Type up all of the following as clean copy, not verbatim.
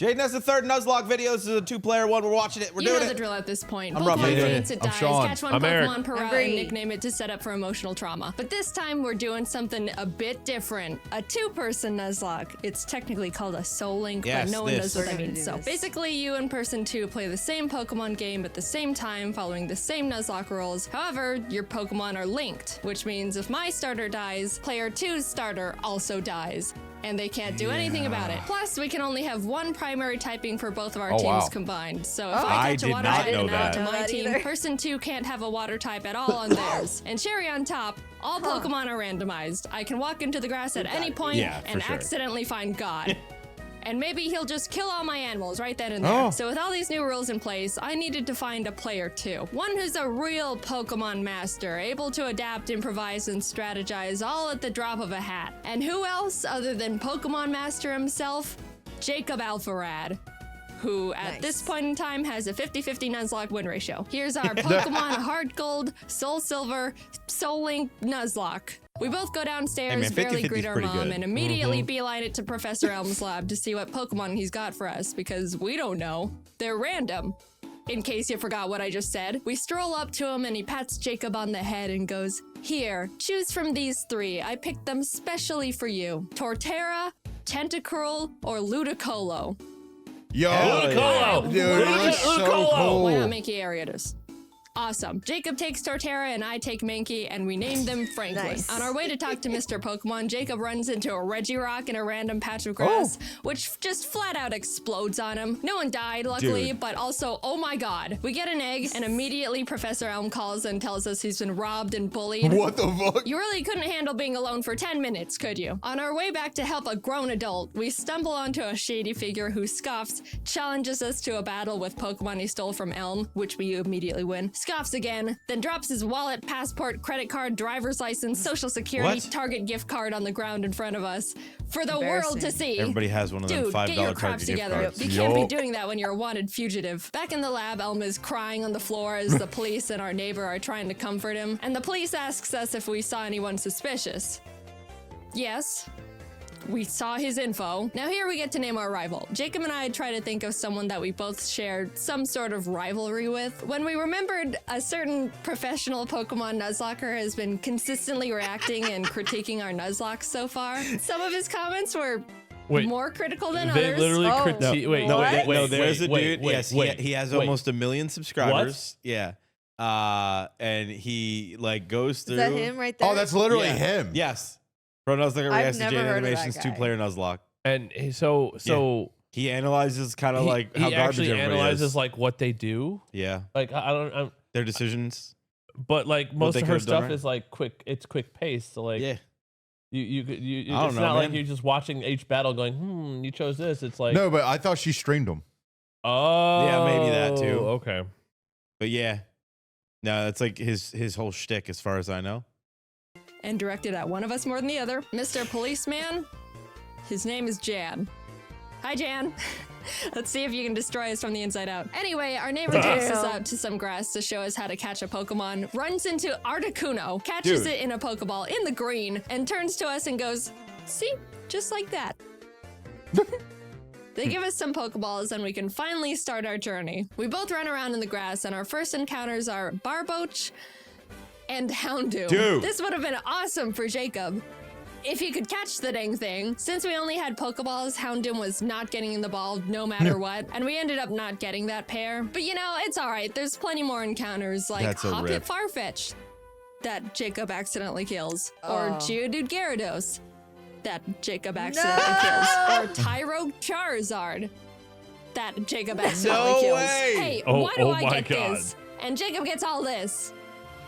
Jaden has the third Nuzlocke video. This is a 2-player one. We're watching it. We're doing it. You know the drill at this point. I'm Pokemon Ruffy. faints, it dies. Sean. Catch one I'm Eric. Pokemon per route and nickname it to set up for emotional trauma. But this time we're doing something a bit different. A 2-person Nuzlocke. It's technically called a Soul Link, Yes, but no one knows what that We're gonna means. do So this. basically, you and person 2 play the same Pokemon game at the same time, following the same Nuzlocke rules. However, your Pokemon are linked, which means if my starter dies, player 2's starter also dies. And they can't do anything about it. Plus, we can only have one primary typing for both of our teams wow. combined. So if I I catch a did water not type know and add that. to I my don't know that team, either. person 2 can't have a water type at all on theirs. And cherry on top, all Pokemon are randomized. I can walk into the grass at any point Yeah, for and sure. accidentally find God. And maybe he'll just kill all my animals right then and there. Oh. So with all these new rules in place, I needed to find a player 2. One who's a real Pokemon master, able to adapt, improvise, and strategize all at the drop of a hat. And who else other than Pokemon Master himself? Jacob Alpharad, who at this point in time has a 50-50 Nuzlocke win ratio. Here's our Pokemon Heart Gold, Soul Silver, Soul Link Nuzlocke. We both go downstairs, Hey man, barely 50-50 's greet our pretty mom, good. and immediately beeline it to Professor Elm's lab to see what Pokemon he's got for us, because we don't know. They're random. In case you forgot what I just said, we stroll up to him and he pats Jacob on the head and goes, "Here, choose from these 3. I picked them specially for you. Torterra, Tentacruel, or Ludicolo." Yo, Ludicolo. dude, that's so cool. Why not Mankey Ariatus? Awesome. Jacob takes Torterra and I take Mankey, and we name them Franklin. Nice. On our way to talk to Mr. Pokemon, Jacob runs into a Regirock in a random patch of grass, which just flat out explodes on him. No one died, luckily, Dude. but also, oh my god. We get an egg, and immediately Professor Elm calls and tells us he's been robbed and bullied. What the fuck? You really couldn't handle being alone for 10 minutes, could you? On our way back to help a grown adult, we stumble onto a shady figure who scoffs, challenges us to a battle with Pokemon he stole from Elm, which we immediately win, scoffs again, then drops his wallet, passport, credit card, driver's license, social security, What? Target gift card on the ground in front of us for the world to see. Everybody has one of them Dude, $5 get your Target crops gift together. cards. You can't be Yup. doing that when you're a wanted fugitive. Back in the lab, Elm is crying on the floor as the police and our neighbor are trying to comfort him. And the police asks us if we saw anyone suspicious. Yes. We saw his info. Now here we get to name our rival. Jacob and I try to think of someone that we both shared some sort of rivalry with. When we remembered a certain professional Pokemon Nuzlocker has been consistently reacting and critiquing our Nuzlocke so far, some of his comments were Wait. more critical than They others. literally Oh. critique. Wait, No, wait, no, wait, there's wait, a wait, dude. wait, Yes, wait, he has wait. almost 1 million subscribers. Yeah. And he like goes through. Is that him right there? Oh, that's literally Yeah. him. Yes. Pro Nuzlocke I've reacts to never Jade heard of that Animations guy. 2-player Nuzlocke. And so He analyzes kind of like how he garbage actually everybody analyzes is. like what they do. Yeah. Like I don't, Their decisions. but like most they of her could've done stuff right. is like quick. It's quick paced. So like Yeah. you I don't it's know, not like man. you're just watching each battle going, you chose this. It's like No, but I thought she streamed them. oh Yeah, maybe that too. Okay. But yeah. No, that's like his whole shtick as far as I know. And directed at one of us more than the other. Mr. Policeman, his name is Jan. Hi, Jan. Let's see if you can destroy us from the inside out. Anyway, our neighbor takes us out to some grass to show us how to catch a Pokemon, runs into Articuno, catches Dude. it in a Pokeball in the green, and turns to us and goes, "See? Just like that." They give us some Pokeballs and we can finally start our journey. We both run around in the grass and our first encounters are Barboach and Houndoom. Dude. This would have been awesome for Jacob if he could catch the dang thing. Since we only had Pokeballs, Houndoom was not getting in the ball no matter what, and we ended up not getting that pair. But you know, it's all right. There's plenty more encounters like That's a Hoppip rip. Farfetch that Jacob accidentally kills, Oh. or Geodude Gyarados that Jacob accidentally kills, or Tyro Charizard that Jacob accidentally No kills. way. Hey, Oh- why do oh I my get God. this? And Jacob gets all this.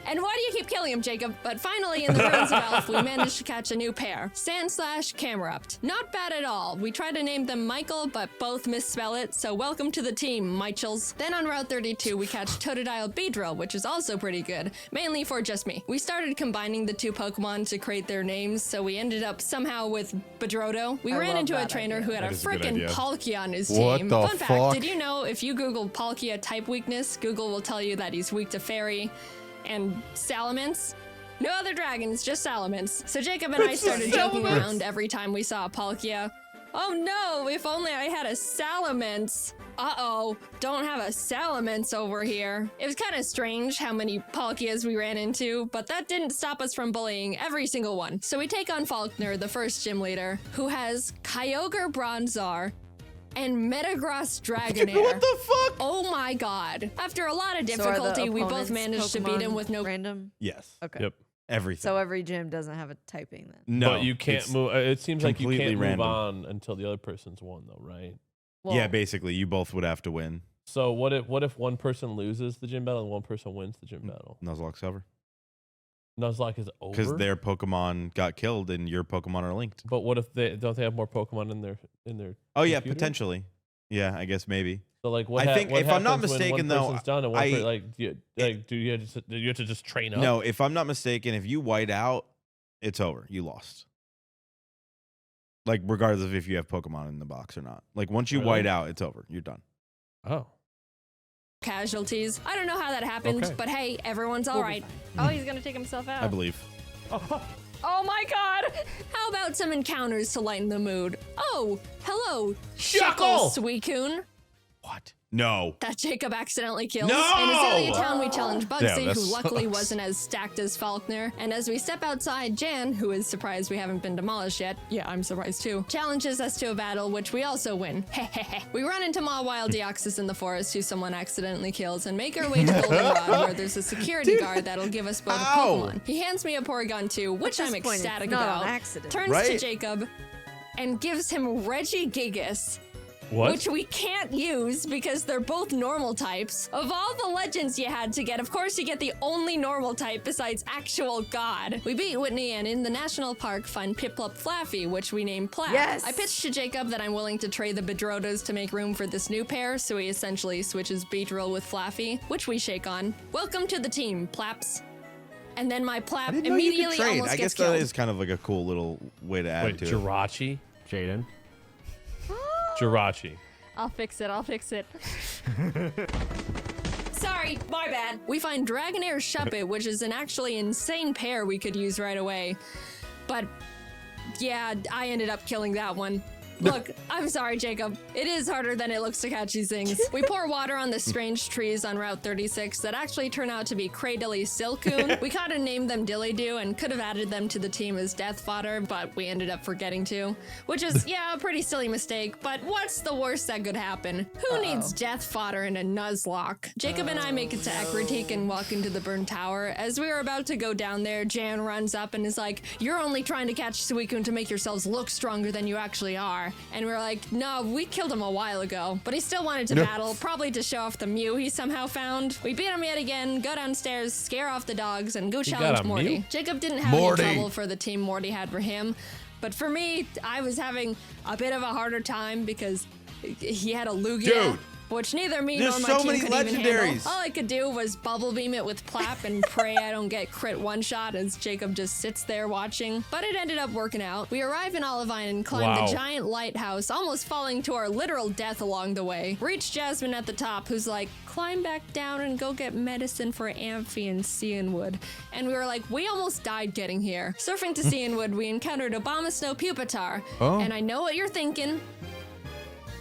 And why do you keep killing him, Jacob? But finally, in the ruins of Elf, we managed to catch a new pair. Sandslash Camerupt. Not bad at all. We tried to name them Michael, but both misspell it, so welcome to the team, Michels. Then on Route 32, we catch Totodile Beedrill, which is also pretty good, mainly for just me. We started combining the two Pokemon to create their names, so we ended up somehow with Bedroto. We I ran love into a that trainer idea. who had That a is a good frickin' idea. Palkia on his What team. the Fun fact, fuck? did you know if you Google Palkia type weakness, Google will tell you that he's weak to Fairy and Salamence? No other dragons, just Salamence. So Jacob and I started joking around every time we saw a Palkia. Oh no, if only I had a Salamence. Uh-oh, don't have a Salamence over here. It was kind of strange how many Palkias we ran into, but that didn't stop us from bullying every single one. So we take on Faulkner, the first gym leader, who has Kyogre Bronzor and Metagross Dragonair. What the fuck? Oh my god. After a lot of So are the difficulty, we both opponents managed to beat him Pokemon with no... random. Yes. Okay. Yep. Everything. So every gym doesn't have a typing then. No, But you can't it's move. It seems like you completely can't random. move on until the other person's won, though, right? Well, Yeah, basically, you both would have to win. So what if one person loses the gym battle and one person wins the gym battle? Nuzlocke's over. Nuzlocke is over. Because their Pokemon got killed and your Pokemon are linked. But what if they don't have more Pokemon in their? Oh, yeah, computer? potentially. Yeah, I guess maybe. So like, what I think what if I'm not happens when mistaken, one though, person's done and one I- do you have to just train up? No, if I'm not mistaken, if you white out, it's over. You lost. Like, regardless of if you have Pokemon in the box or not. Like, once you Really? white out, it's over. You're done. Oh. casualties. I don't know how that happened, Okay. but hey, everyone's all right. Oh, he's gonna take himself out. I believe. Oh my god! How about some encounters to lighten the mood? Oh, hello, Shuckle! Suicune. What? No. That Jacob accidentally kills. No! In Azalea Town, we challenge Damn, Bugsy, that who luckily sucks. wasn't as stacked as Faulkner. And as we step outside, Jan, who is surprised we haven't been demolished yet, yeah, I'm surprised too, challenges us to a battle, which we also win. We run into Mawile Deoxys in the forest, who someone accidentally kills, and make our way to Goldenrod, where there's a security guard that'll give us both a Ow! Pokemon. He hands me a Porygon 2, which At I'm this point, it's ecstatic not about. an accident. Turns to Right? Jacob and gives him Regigigas. What? Which we can't use because they're both normal types. Of all the legends you had to get, of course you get the only normal type besides actual God. We beat Whitney and in the national park find Piplup Flaffy, which we name Plap. Yes! I pitched to Jacob that I'm willing to trade the Bedrotas to make room for this new pair, so he essentially switches Beedrill with Flaffy, which we shake on. Welcome to the team, Plaps. And then my I Plap didn't know you could immediately trade. almost I gets guess that killed. is kind of like a cool little way to add Wait, to it. Jirachi? Jaden. Jirachi. I'll fix it. Sorry, my bad. We find Dragonair Shuppet, which is an actually insane pair we could use right away. But yeah, I ended up killing that one. Look, I'm sorry, Jacob. It is harder than it looks to catch these things. We pour water on the strange trees on Route 36 that actually turn out to be Cradily Silcoon. We kind of named them Dillydoo and could have added them to the team as death fodder, but we ended up forgetting to. Which is, yeah, a pretty silly mistake, but what's the worst that could happen? Who needs death fodder in a Nuzlocke? Jacob and I make it to Ekritique and walk into the Burn Tower. As we were about to go down there, Jan runs up and is like, "You're only trying to catch Suicune to make yourselves look stronger than you actually are." And we're like, "No, we killed him a while ago." But he still wanted to battle, probably to show off the Mew he somehow found. We beat him yet again, go downstairs, scare off the dogs, and go got challenge a Morty. Mew? Jacob didn't have Morty. any trouble for the team Morty had for him. But for me, I was having a bit of a harder time because he had a Lugia. Dude. Which neither me There's nor my so team many could even legendaries. handle. All I could do was bubble beam it with Plap and pray I don't get crit one shot as Jacob just sits there watching. But it ended up working out. We arrive in Olivine and climb Wow. the giant lighthouse, almost falling to our literal death along the way. Reach Jasmine at the top, who's like, "Climb back down and go get medicine for Amphi and Cianwood." And we were like, we almost died getting here. Surfing to Cianwood, we encountered Abomasnow Pupitar. Oh. And I know what you're thinking.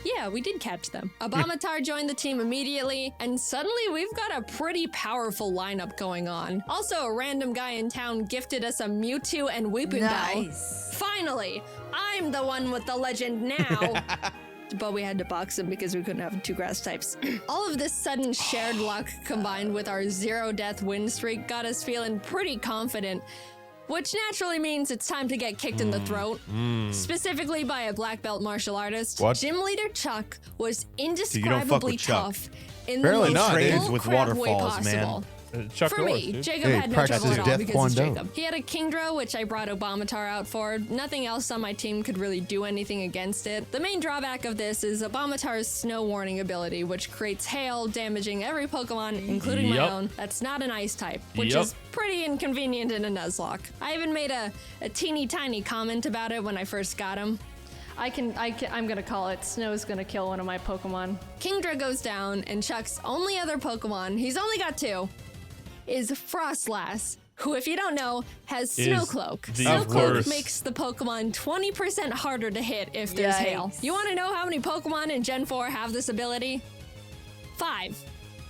Yeah, we did catch them. Abomatar joined the team immediately, and suddenly we've got a pretty powerful lineup going on. Also, a random guy in town gifted us a Mewtwo and Weepinbell. Nice. Finally, I'm the one with the legend now. But we had to box him because we couldn't have two grass types. All of this sudden shared luck combined with our 0-death win streak got us feeling pretty confident. Which naturally means it's time to get kicked in the throat, specifically by a black belt martial artist. What? Gym leader Chuck was you don't fuck indescribably with Chuck. tough in Apparently the most not, dude. Trains with bullcrap way waterfalls, man. possible. Chuck For Norris, me, dude. Jacob Hey, had no practices trouble at all Death because it's Kwon Do. Jacob. He had a Kingdra, which I brought Abomatar out for. Nothing else on my team could really do anything against it. The main drawback of this is Abomatar's Snow Warning ability, which creates hail, damaging every Pokemon, including my Yup. own, that's not an ice type, which Yup. is pretty inconvenient in a Nuzlocke. I even made a teeny tiny comment about it when I first got him. I'm gonna call it. Snow's gonna kill one of my Pokemon. Kingdra goes down, and Chuck's only other Pokemon, he's only got two, is Frostlass, who, if you don't know, has Is Snowcloak. the Snowcloak worst. makes the Pokemon 20% harder to hit if there's hail. Yikes. You want to know how many Pokemon in Gen 4 have this ability? 5.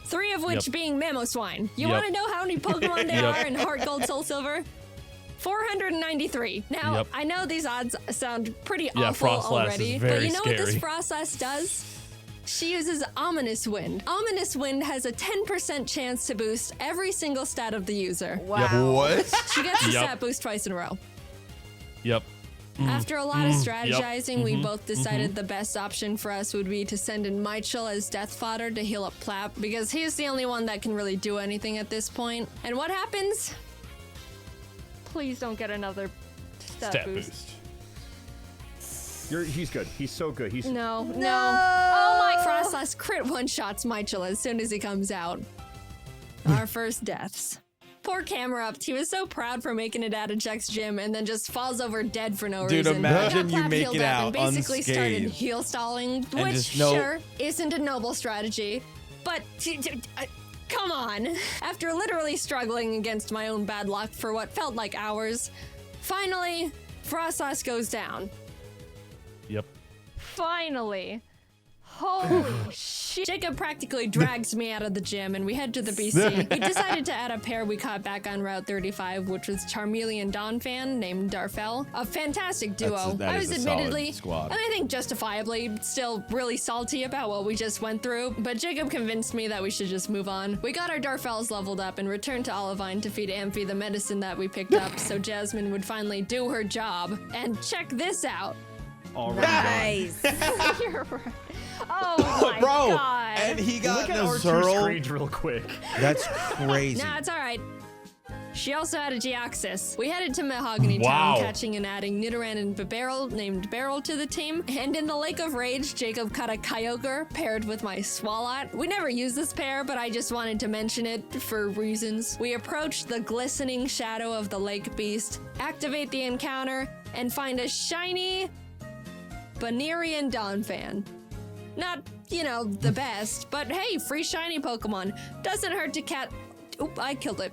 3 of which Yep. being Mamoswine. You Yep. want to know how many Pokemon there Yep. are in Heart Gold, Soul Silver? 493. Now, Yep. I know these odds sound pretty Yeah, awful Frostlass is already, but very you know what this scary. Frostlass does? She uses Ominous Wind. Ominous Wind has a 10% chance to boost every single stat of the user. Wow. What? She gets the Yep. stat boost twice in a row. Yep. After a lot of Yep. strategizing, we both decided the best option for us would be to send in Michael as death fodder to heal up Plap, because he's the only one that can really do anything at this point. And what happens? Please don't get another stat boost. He's good. He's so good. He's No. Oh my Frostlass crit one-shots Michael as soon as he comes out. Our first deaths. Poor Camera Up. He was so proud for making it out of Jack's gym and then just falls over dead for no Dude, reason. imagine Got you Plap make healed it up out and basically started unscathed. heel stalling, And which just no- sure isn't a noble strategy, but come on. After literally struggling against my own bad luck for what felt like hours, finally, Frostlass goes down. Yep. Finally. Holy shit. Jacob practically drags me out of the gym and we head to the BC. We decided to add a pair we caught back on Route 35, which was Charmeleon Donphan named Darfell. A fantastic duo. That I is was a solid admittedly, squad. and I think justifiably, still really salty about what we just went through, but Jacob convinced me that we should just move on. We got our Darfells leveled up and returned to Olivine to feed Amphi the medicine that we picked up so Jasmine would finally do her job. And check this out. already done. Nice. You're right. Oh my Bro, god. and he got Look at a our two Zerl. screens real quick. That's crazy. Nah, it's alright. She also had a Geoxys. We headed to Mahogany Wow. Town, catching and adding Nidoran and Barrel named Barrel to the team. And in the Lake of Rage, Jacob caught a Kyogre paired with my Swalot. We never used this pair, but I just wanted to mention it for reasons. We approached the glistening shadow of the lake beast, activate the encounter, and find a shiny Banerian Donphan. Not, you know, the best, but hey, free shiny Pokemon. Doesn't hurt to Oop, I killed it.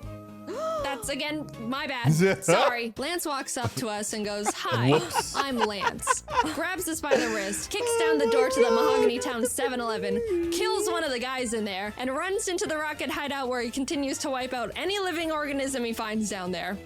That's, again, my bad. Sorry. Lance walks up to us and goes, "Hi, Whoops. I'm Lance." Grabs us by the wrist, kicks down the door to the Mahogany Town 7-Eleven, kills one of the guys in there, and runs into the rocket hideout where he continues to wipe out any living organism he finds down there.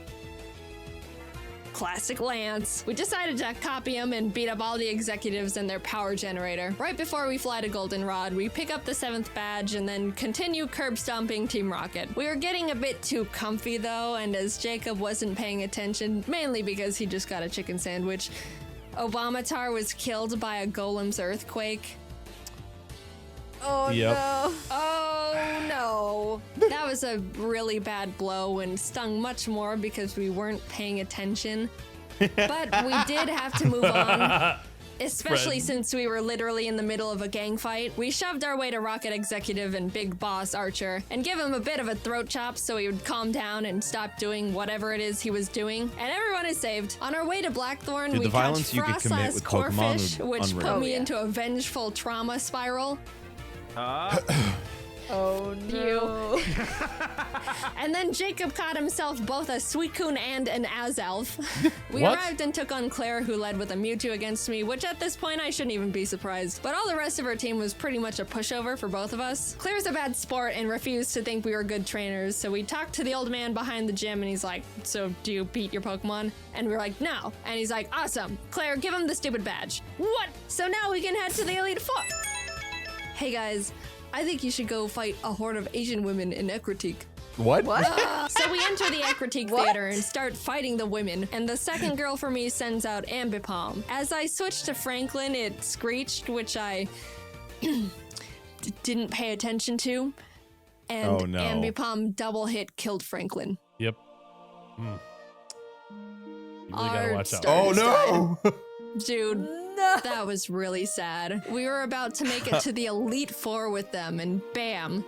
Classic Lance. We decided to copy him and beat up all the executives and their power generator. Right before we fly to Goldenrod, we pick up the 7th badge and then continue curb stomping Team Rocket. We were getting a bit too comfy though, and as Jacob wasn't paying attention, mainly because he just got a chicken sandwich, Obamatar was killed by a Golem's earthquake. Oh Yep. no. Oh no. That was a really bad blow and stung much more because we weren't paying attention. But we did have to move on. Especially Fred. since we were literally in the middle of a gang fight. We shoved our way to Rocket Executive and Big Boss Archer and give him a bit of a throat chop so he would calm down and stop doing whatever it is he was doing. And everyone is saved. On our way to Blackthorn, Dude, we the violence catch you could commit Frostlass with Pokemon Corfish, would which unreal. put me Oh, yeah. into a vengeful trauma spiral. Oh no. And then Jacob caught himself both a Suicune and an Azelf. We What? arrived and took on Claire, who led with a Mewtwo against me, which at this point I shouldn't even be surprised. But all the rest of our team was pretty much a pushover for both of us. Claire's a bad sport and refused to think we were good trainers, so we talked to the old man behind the gym and he's like, "So do you beat your Pokemon?" And we were like, "No." And he's like, "Awesome. Claire, give him the stupid badge." What? So now we can head to the Elite Four. Hey guys, I think you should go fight a horde of Asian women in Ekritique. What? So we enter the Ekritique Theater and start fighting the women, and the second girl for me sends out Ambipom. As I switched to Franklin, it screeched, which I didn't pay attention to, and Oh, no. Ambipom double hit killed Franklin. Yep. You really gotta Our watch out. star- Oh no! Dude, No. that was really sad. We were about to make it to the Elite Four with them, and bam,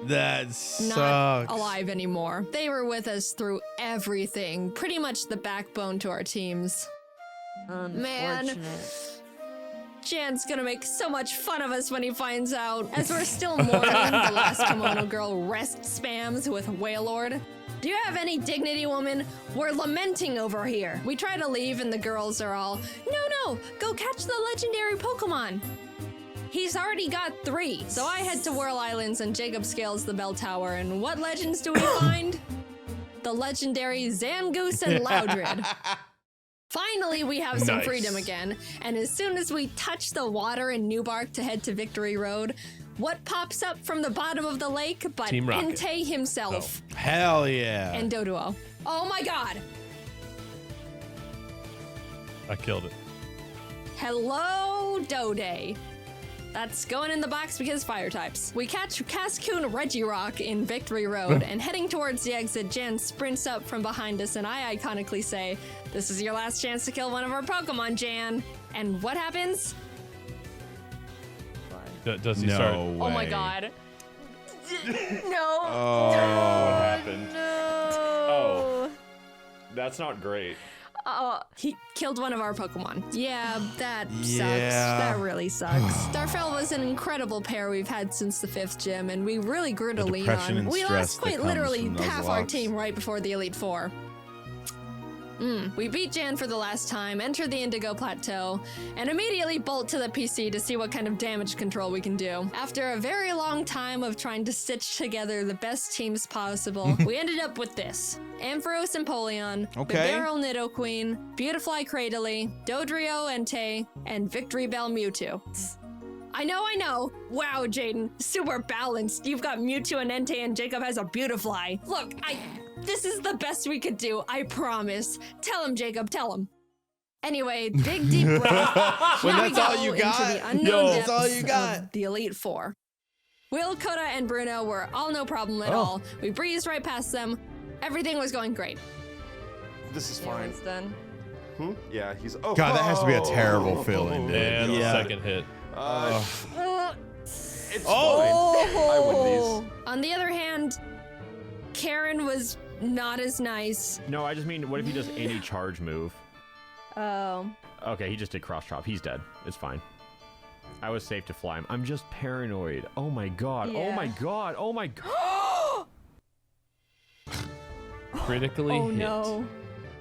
That not sucks. alive anymore. They were with us through everything, pretty much the backbone to our teams. Man. Unfortunate. Jan's gonna make so much fun of us when he finds out. As we're still mourning, the last kimono girl rest spams with Wailord. Do you have any dignity, woman? We're lamenting over here. We try to leave and the girls are all, no, go catch the legendary Pokemon. He's already got 3. So I head to Whirl Islands and Jacob scales the bell tower. And what legends do we find? The legendary Zangoose and Loudred. Finally, we have some freedom again. And as soon as we touch the water in Newbark to head to Victory Road, what pops up from the bottom of the lake but Team Rocket. Entei himself Hell yeah. and Doduo. Oh my god. I killed it. Hello, Dode. That's going in the box because fire types. We catch Cascoon Regirock in Victory Road, and heading towards the exit, Jan sprints up from behind us, and I iconically say, "This is your last chance to kill one of our Pokemon, Jan." And what happens? Does he no start? way. Oh my god. No. Oh. What happened? No. Oh. That's not great. He killed one of our Pokemon. Yeah, that sucks. Yeah. That really sucks. Starfell was an incredible pair we've had since the 5th gym, and we really grew to The lean depression on. and We stress lost that quite comes literally from half our Nuzlocke. team right before the Elite Four. We beat Jan for the last time, enter the Indigo Plateau, and immediately bolt to the PC to see what kind of damage control we can do. After a very long time of trying to stitch together the best teams possible, we ended up with this. Ampharos Empoleon, Okay. Bibarel Nidoqueen, Beautifly Cradily, Dodrio Entei, and Victory Bell Mewtwo. I know. Wow, Jaden, super balanced. You've got Mewtwo and Entei, and Jacob has a Beautifly. Look, this is the best we could do, I promise. Tell him, Jacob, tell him. Anyway, big deep breath. When Here we that's all go you into got? the unknown Yo. depths That's all you got? of the Elite Four. Will, Coda, and Bruno were all no problem at all. We breezed right past them. Everything was going great. This is fine. It's done. Yeah, he's. Oh, God, that has to be a terrible feeling, dude. And Yeah. second hit. It's fine. I win these. On the other hand, Karen was not as nice. No, I just mean, what if he does any charge move? Oh. Okay, he just did cross chop. He's dead. It's fine. I was safe to fly him. I'm just paranoid. Oh my god. Oh Yeah. my god. Oh my god. Critically Oh hit. no.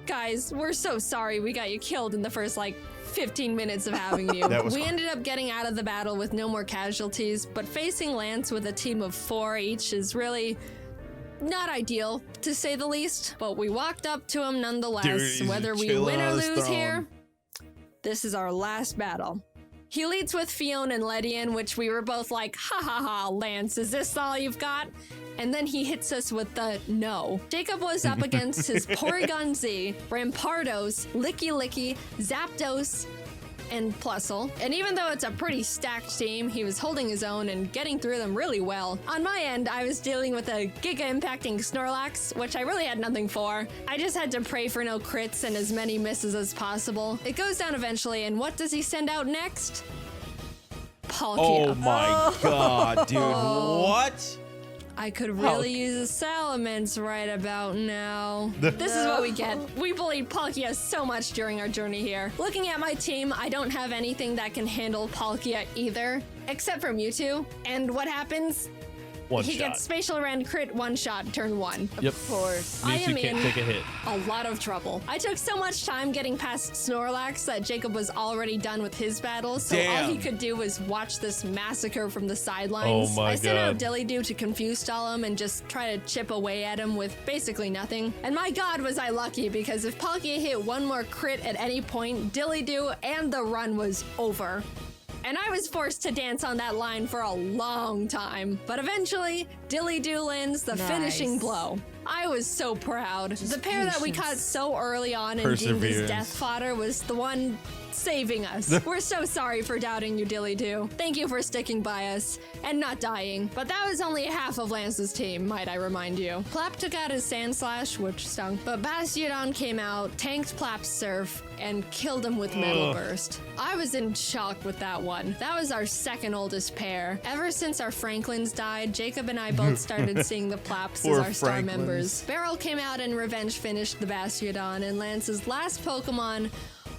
Guys, we're so sorry we got you killed in the first, 15 minutes of having you. That was We ended up getting out of the battle with no more casualties, but facing Lance with a team of 4 each is really not ideal, to say the least. But we walked up to him nonetheless. Dude, he's Whether we chilling win or on his lose throne. here, this is our last battle. He leads with Fion and Ledian, which we were both like, ha ha ha, Lance, is this all you've got? And then he hits us with the no. Jacob was up against his Porygon Z, Rampardos, Licky Licky, Zapdos, and Plusle. And even though it's a pretty stacked team, he was holding his own and getting through them really well. On my end, I was dealing with a Giga-impacting Snorlax, which I really had nothing for. I just had to pray for no crits and as many misses as possible. It goes down eventually, and what does he send out next? Palkia. Oh my god, dude. What? I could really use a Salamence right about now. This is what we get. We bullied Palkia so much during our journey here. Looking at my team, I don't have anything that can handle Palkia either, except for Mewtwo. And what happens? One He shot. gets Spatial Rend crit one shot, turn 1. Yep. Of course. I am Mewtwo can't in take a hit. a lot of trouble. I took so much time getting past Snorlax that Jacob was already done with his battle, so all Damn. he could do was watch this massacre from the sidelines. Oh my I sent out God. Dillydoo to confuse stall him and just try to chip away at him with basically nothing. And my god was I lucky, because if Palkia hit one more crit at any point, Dillydoo and the run was over. And I was forced to dance on that line for a long time. But eventually, Dillydoo lands the finishing Nice. blow. I was so proud. The pair that we caught so early on and deemed as Perseverance. death fodder was the one saving us. We're so sorry for doubting you, Dillydoo. Thank you for sticking by us and not dying. But that was only half of Lance's team, might I remind you. Plap took out his Sand Slash, which stunk, but Bastiodon came out, tanked Plap's Surf, and killed him with Metal Burst. I was in shock with that one. That was our second oldest pair. Ever since our Franklins died, Jacob and I both started seeing the Plaps as Poor our star Franklins. members. Beryl came out and revenge finished the Bastiodon, and Lance's last Pokemon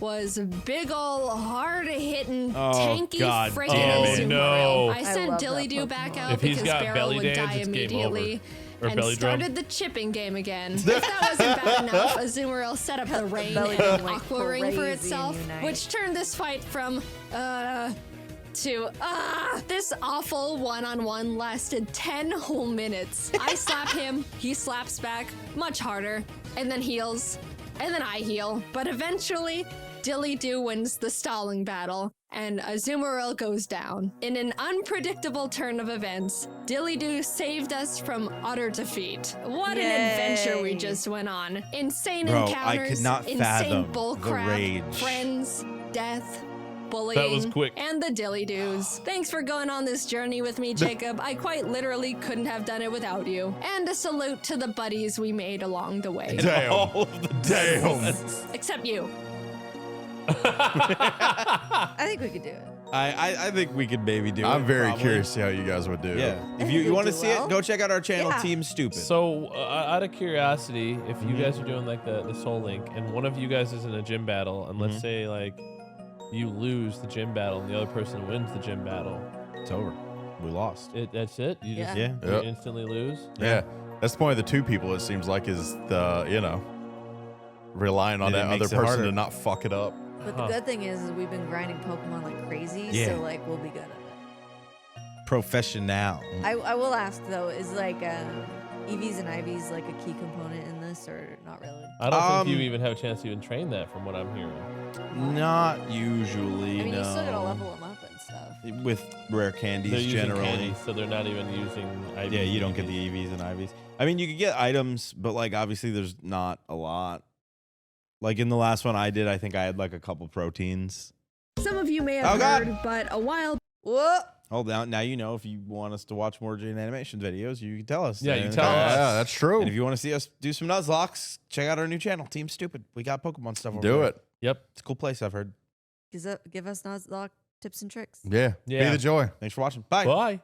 was big ol' hard-hitting, Oh, tanky God freaking damn it, Azumarill. no. I sent love Dilly that Doo Pokemon. back out If he's because got Beryl belly would dance, die it's game over. immediately. Or And belly drum. started the chipping game again. If that wasn't bad enough, Azumarill set up the rain belly and drum an went aqua ring for crazy in itself, Unite. which turned this fight from to this awful one-on-one lasted 10 whole minutes. I slap him, he slaps back much harder, and then heals, and then I heal. But eventually, Dilly Doo wins the stalling battle, and Azumarill goes down. In an unpredictable turn of events, Dilly Doo saved us from utter defeat. What an adventure we Yay. just went on. Insane Bro, I encounters, could not insane fathom the bullcrap, rage. friends, death, bullying, was quick. and the Dilly Doos. Thanks for going on this journey with me, Jacob. I quite literally couldn't have done it without you. And a salute to the buddies we made along the way. Damn. All of the Damn. Except you. I think we could do it. I think we could maybe do it. I'm very probably. curious to see how you guys would do it. Yeah. If think you we'd want to do see well. it, go check out our channel, Yeah. Team Stupid. So, out of curiosity, if you guys are doing like the Soul Link, and one of you guys is in a gym battle, and let's say like you lose the gym battle, and the other person wins the gym battle, It's over. We lost. that's it. You just Yeah. you Yep. instantly lose. Yeah. That's the point of the two people, it seems like, is the, relying on And it that other makes it person harder. to not fuck it up. But the good thing is we've been grinding Pokemon like crazy, Yeah. so like we'll be good at it. Professional. I will ask though, is like EVs and IVs like a key component in this, or not really? I don't think you Um, even have a chance to even train that, from what I'm hearing. Not usually. I mean, no. you still gotta level them up and stuff. With rare candies, They're using generally. candies, so they're not even using IVs. Yeah, you don't get EVs. the EVs and IVs. I mean, you could get items, but like obviously there's not a lot. Like in the last one I did, I think I had like a couple proteins. Some of you may have Oh, God. heard, but a while Whoa! Oh, now you know. If you want us to watch more Jane Animations videos, you can tell us. Yeah, you And- tell us. Yeah, that's true. And if you want to see us do some Nuzlocks, check out our new channel, Team Stupid. We got Pokemon stuff over Do there. it. Yep. It's a cool place, I've heard. Give us Nuzlocke tips and tricks. Yeah. Yeah. Be the joy. Thanks for watching. Bye. Bye.